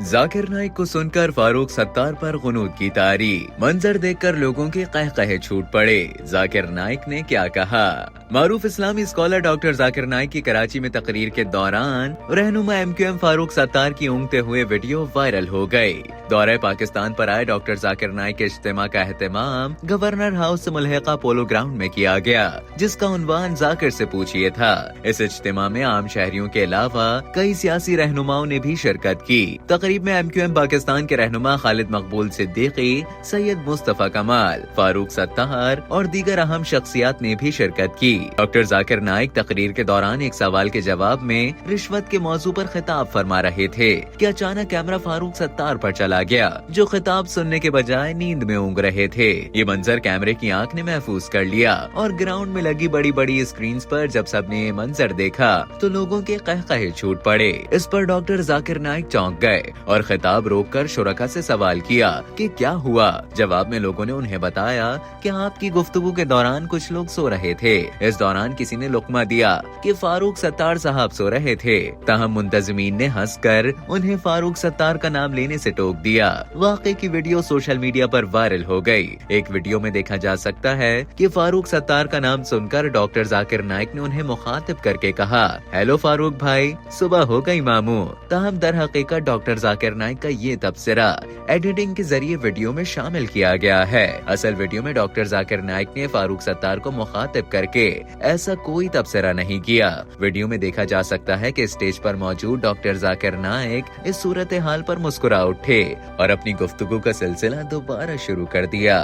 जाकिर नाइक को सुनकर फारूक सत्तार पर गुनूद की तारी। मंजर देखकर लोगों के कहकहे छूट पड़े। जाकिर नाइक ने क्या कहा? मारूफ इस्लामी स्कॉलर डॉक्टर जाकिर नाइक की कराची में तकरीर के दौरान रहनुमा MQM फारूक सत्तार की ऊँगते हुए वीडियो वायरल हो गई। दौरे पाकिस्तान पर आए डॉक्टर जाकिर नाइक के इज्तिमा का एहतमाम गवर्नर हाउस से मुल्हिका पोलो ग्राउंड में किया गया, जिसका उन्वान जाकिर से पूछिए था। इस इज्तिमा में आम शहरियों के अलावा कई सियासी रहनुमाओं ने भी शिरकत की। तकरीब में MQM पाकिस्तान के रहनुमा खालिद मकबूल सिद्दीकी, सैयद मुस्तफा कमाल, फारूक सत्तार और दीगर अहम शख्सियात ने भी शिरकत की। डॉक्टर जाकिर नाइक तकरीर के दौरान एक सवाल के जवाब में रिश्वत के मौजू पर खिताब फरमा रहे थे कि अचानक कैमरा फारूक सत्तार पर चला गया, जो खिताब सुनने के बजाय नींद में ऊँग रहे थे। ये मंजर कैमरे की आंख ने महफूज कर लिया और ग्राउंड में लगी बड़ी बड़ी स्क्रीन पर जब सबने ये मंजर देखा तो लोगों के कहकहे छूट पड़े। इस पर डॉक्टर जाकिर नाइक चौंक गए और खिताब रोककर शुरका से सवाल किया कि क्या हुआ। जवाब में लोगों ने उन्हें बताया कि आपकी गुफ्तगू के दौरान कुछ लोग सो रहे थे। इस दौरान किसी ने लुकमा दिया कि फारूक सत्तार साहब सो रहे थे। ताहम मुंतजिमीन ने हंसकर उन्हें फारूक सत्तार का नाम लेने से टोक दिया। वाकई की वीडियो सोशल मीडिया पर वायरल हो गई। एक वीडियो में देखा जा सकता है कि फारूक सत्तार का नाम सुनकर डॉक्टर जाकिर नाइक ने उन्हें मुखातिब करके कहा, हेलो फारूक भाई, सुबह हो गई मामू। ताहम दर हकीकत डॉक्टर जाकिर नाइक का ये तबसरा एडिटिंग के जरिए वीडियो में शामिल किया गया है। असल वीडियो में डॉक्टर जाकिर नाइक ने फारूक सत्तार को मुखातिब करके ऐसा कोई तबसरा नहीं किया। वीडियो में देखा जा सकता है कि स्टेज पर मौजूद डॉक्टर जाकिर नाइक इस सूरत हाल पर मुस्कुरा उठे और अपनी गुफ्तगू का सिलसिला दोबारा शुरू कर दिया।